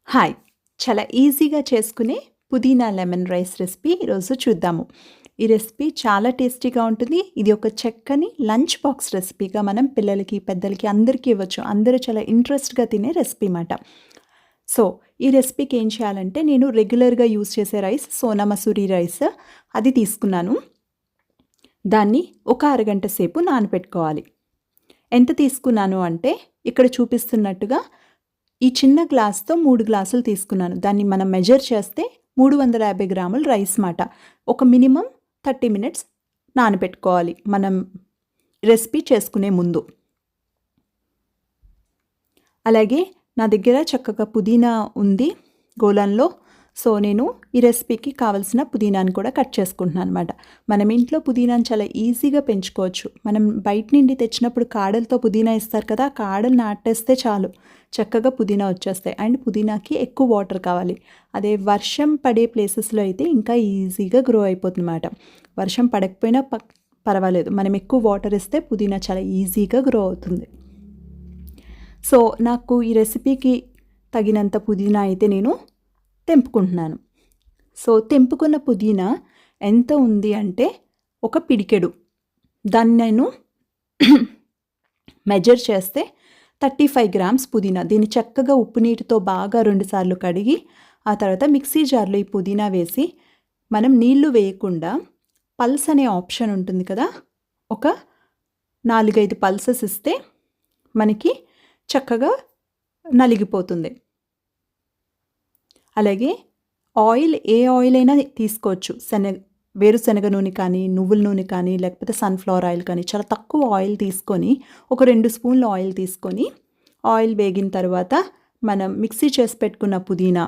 Hi! చాలా ఈజీగా చేసుకునే పుదీనా లెమన్ రైస్ రెసిపీ ఈరోజు చూద్దాము. ఈ రెసిపీ చాలా టేస్టీగా ఉంటుంది. ఇది ఒక చక్కని లంచ్ బాక్స్ రెసిపీగా మనం పిల్లలకి, పెద్దలకి అందరికీ ఇవ్వచ్చు. అందరూ చాలా ఇంట్రెస్ట్‌గా తినే రెసిపీ మాట. సో, ఈ రెసిపీకి ఏం చేయాలంటే నేను రెగ్యులర్‌గా యూజ్ చేసే రైస్ సోనా మసూరి రైస్ అది తీసుకున్నాను. దాన్ని ఒక అరగంట సేపు నానబెట్టుకోవాలి. ఎంత తీసుకున్నాను అంటే ఇక్కడ చూపిస్తున్నట్టుగా ఈ చిన్న గ్లాస్‌తో 3 గ్లాసులు తీసుకున్నాను. దాన్ని మనం మెజర్ చేస్తే 350 గ్రాముల రైస్ మాట. ఒక మినిమమ్ 30 మినిట్స్ నానబెట్టుకోవాలి మనం రెసిపీ చేసుకునే ముందు. అలాగే నా దగ్గర చక్కగా పుదీనా ఉంది గోళంలో. సో, నేను ఈ రెసిపీకి కావాల్సిన పుదీనాను కూడా కట్ చేసుకుంటున్నాను అనమాట. మనం ఇంట్లో పుదీనాను చాలా ఈజీగా పెంచుకోవచ్చు. మనం బయట నుండి తెచ్చినప్పుడు కాడలతో పుదీనా ఇస్తారు కదా! ఆ కాడలు నాటేస్తే చాలు చక్కగా పుదీనా వచ్చేస్తాయి. అండ్ పుదీనాకి ఎక్కువ వాటర్ కావాలి. అదే వర్షం పడే ప్లేసెస్‌లో అయితే ఇంకా ఈజీగా గ్రో అయిపోతుందన్నమాట. వర్షం పడకపోయినా పర్వాలేదు. మనం ఎక్కువ వాటర్ ఇస్తే పుదీనా చాలా ఈజీగా గ్రో అవుతుంది. సో, నాకు ఈ రెసిపీకి తగినంత పుదీనా అయితే నేను తెంపుకుంటున్నాను. సో, తెంపుకున్న పుదీనా ఎంత ఉంది అంటే ఒక పిడికెడు. దాన్ని నేను మెజర్ చేస్తే 35 గ్రామ్స్ పుదీనా. దీన్ని చక్కగా ఉప్పు నీటితో బాగా 2 సార్లు కడిగి ఆ తర్వాత మిక్సీ జార్లో ఈ పుదీనా వేసి మనం నీళ్లు వేయకుండా పల్స్ అనే ఆప్షన్ ఉంటుంది కదా! ఒక 4, 5 పల్సెస్ ఇస్తే మనకి చక్కగా నలిగిపోతుంది. అలాగే ఆయిల్ ఏ ఆయిల్ అయినా తీసుకోవచ్చు. వేరుశనగ నూనె కానీ, నువ్వుల నూనె కానీ, లేకపోతే సన్‌ఫ్లవర్ ఆయిల్ కానీ చాలా తక్కువ ఆయిల్ తీసుకొని ఒక 2 స్పూన్ల ఆయిల్ తీసుకొని ఆయిల్ వేగిన తర్వాత మనం మిక్సీ చేసి పెట్టుకున్న పుదీనా,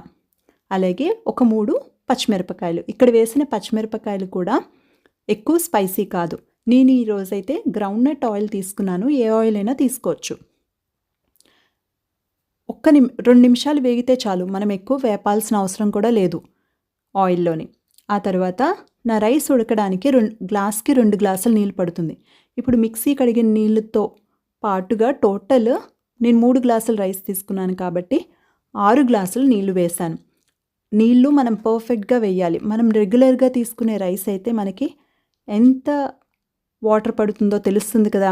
అలాగే ఒక 3 పచ్చిమిరపకాయలు. ఇక్కడ వేసిన పచ్చిమిరపకాయలు కూడా ఎక్కువ స్పైసీ కాదు. నేను ఈరోజైతే గ్రౌండ్‌నట్ ఆయిల్ తీసుకున్నాను. ఏ ఆయిల్ అయినా తీసుకోవచ్చు. 2 నిమిషాలు వేగితే చాలు. మనం ఎక్కువ వేపాల్సిన అవసరం కూడా లేదు ఆయిల్‌లోని. ఆ తర్వాత నా రైస్ ఉడకడానికి గ్లాస్‌కి 2 గ్లాసులు నీళ్ళు పడుతుంది. ఇప్పుడు మిక్సీ కడిగిన నీళ్ళతో పాటుగా టోటల్ నేను 3 గ్లాసుల రైస్ తీసుకున్నాను కాబట్టి 6 గ్లాసులు నీళ్లు వేశాను. నీళ్లు మనం పర్ఫెక్ట్‌గా వేయాలి. మనం రెగ్యులర్‌గా తీసుకునే రైస్ అయితే మనకి ఎంత వాటర్ పడుతుందో తెలుస్తుంది కదా!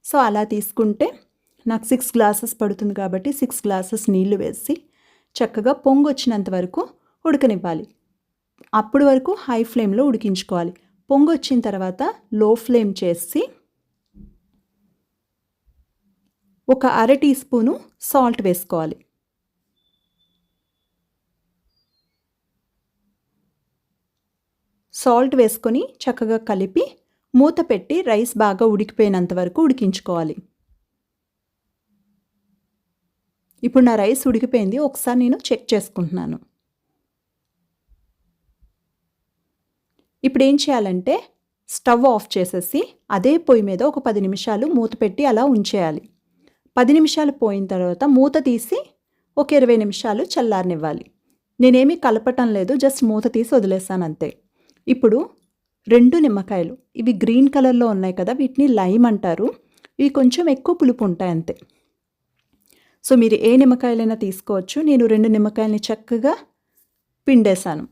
సో, అలా తీసుకుంటే నాకు 6 గ్లాసెస్ పడుతుంది కాబట్టి 6 గ్లాసెస్ నీళ్లు వేసి చక్కగా పొంగొచ్చినంత వరకు ఉడకనివ్వాలి. అప్పటి వరకు హై ఫ్లేమ్‌లో ఉడికించుకోవాలి. పొంగొచ్చిన తర్వాత లో ఫ్లేమ్ చేసి ఒక అర టీ స్పూను సాల్ట్ వేసుకోవాలి. సాల్ట్ వేసుకొని చక్కగా కలిపి మూత పెట్టి రైస్ బాగా ఉడికిపోయినంత వరకు ఉడికించుకోవాలి. ఇప్పుడు నా రైస్ ఉడికిపోయింది. ఒకసారి నేను చెక్ చేసుకుంటున్నాను. ఇప్పుడు ఏం చేయాలంటే స్టవ్ ఆఫ్ చేసేసి అదే పొయ్యి మీద ఒక 10 నిమిషాలు మూత పెట్టి అలా ఉంచేయాలి. 10 నిమిషాలు పోయిన తర్వాత మూత తీసి ఒక 20 నిమిషాలు చల్లారనివ్వాలి. నేనేమీ కలపటం లేదు. జస్ట్ మూత తీసి వదిలేసాను అంతే. ఇప్పుడు 2 నిమ్మకాయలు, ఇవి గ్రీన్ కలర్‌లో ఉన్నాయి కదా! వీటిని లైమ్ అంటారు. ఇవి కొంచెం ఎక్కువ పులుపు ఉంటాయి అంతే. సో, మీరు ఏ నిమ్మకాయలైనా తీసుకోవచ్చు. నేను 2 నిమ్మకాయలని చక్కగా పిండేశాను.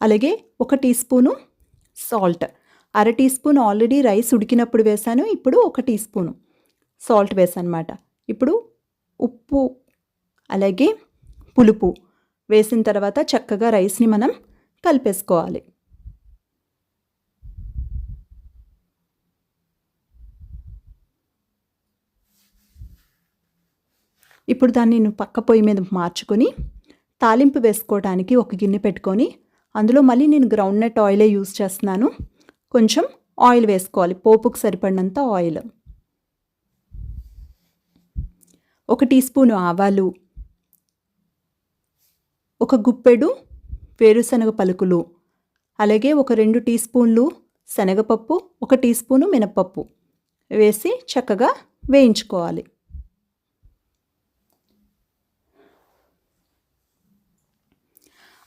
అలాగే ఒక టీ స్పూను సాల్ట్, అర టీ స్పూన్ ఆల్రెడీ రైస్ ఉడికినప్పుడు వేశాను. ఇప్పుడు ఒక టీ స్పూను సాల్ట్ వేసానమాట. ఇప్పుడు ఉప్పు, అలాగే పులుపు వేసిన తర్వాత చక్కగా రైస్‌ని మనం కలిపేసుకోవాలి. ఇప్పుడు దాన్ని నేను పక్క పొయ్యి మీద మార్చుకొని తాలింపు వేసుకోవడానికి ఒక గిన్నె పెట్టుకొని అందులో మళ్ళీ నేను గ్రౌండ్‌నట్ ఆయిలే యూజ్ చేస్తున్నాను. కొంచెం ఆయిల్ వేసుకోవాలి. పోపుకు సరిపడినంత ఆయిల్. ఒక టీ స్పూను ఆవాలు, ఒక గుప్పెడు వేరుశనగ పలుకులు, అలాగే ఒక 2 టీ స్పూన్లు శనగపప్పు, ఒక టీ స్పూను మినపప్పు వేసి చక్కగా వేయించుకోవాలి.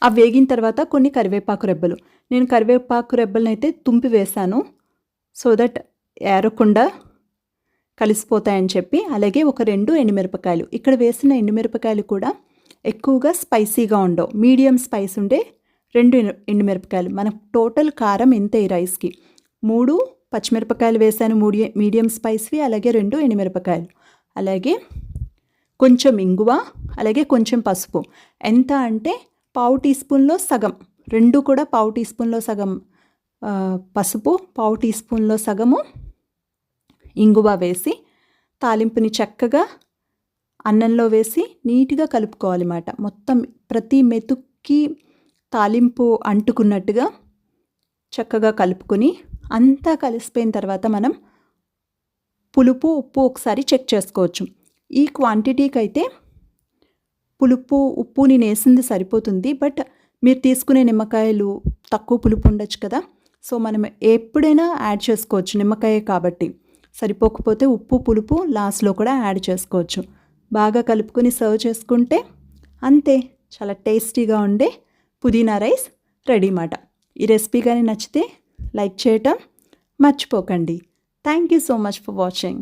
అవి వేగిన తర్వాత కొన్ని కరివేపాకు రెబ్బలు. నేను కరివేపాకు రెబ్బలనైతే తుంపి వేశాను. సో దట్ ఏరకుండా కలిసిపోతాయని చెప్పి, అలాగే ఒక 2 ఎండుమిరపకాయలు. ఇక్కడ వేసిన ఎండుమిరపకాయలు కూడా ఎక్కువగా స్పైసీగా ఉండవు, మీడియం స్పైస్ ఉండే 2 ఎండుమిరపకాయలు. మనకు టోటల్ కారం ఇంతే ఈ రైస్కి. 3 పచ్చిమిరపకాయలు వేసాను, మీడియం స్పైస్వి, అలాగే 2 ఎండుమిరపకాయలు, అలాగే కొంచెం ఇంగువ, అలాగే కొంచెం పసుపు. ఎంత అంటే పావు టీ స్పూన్లో సగం, 2 కూడా పావు టీ స్పూన్లో సగం పసుపు, పావు టీ స్పూన్లో సగము ఇంగువ వేసి తాలింపుని చక్కగా అన్నంలో వేసి నీట్గా కలుపుకోవాలి అన్నమాట. మొత్తం ప్రతి మెతుక్కి తాలింపు అంటుకున్నట్టుగా చక్కగా కలుపుకొని అంతా కలిసిపోయిన తర్వాత మనం పులుపు ఉప్పు ఒకసారి చెక్ చేసుకోవచ్చు. ఈ క్వాంటిటీకి అయితే పులుపు ఉప్పు నేను వేసింది సరిపోతుంది. బట్ మీరు తీసుకునే నిమ్మకాయలు తక్కువ పులుపు ఉండొచ్చు కదా, సో మనం ఎప్పుడైనా యాడ్ చేసుకోవచ్చు, నిమ్మకాయ కాబట్టి. సరిపోకపోతే ఉప్పు పులుపు లాస్ట్లో కూడా యాడ్ చేసుకోవచ్చు. బాగా కలుపుకొని సర్వ్ చేసుకుంటే అంతే, చాలా టేస్టీగా ఉండే పుదీనా రైస్ రెడీ మాట. ఈ రెసిపీ కానీ నచ్చితే లైక్ చేయటం మర్చిపోకండి. Thank you so much for watching.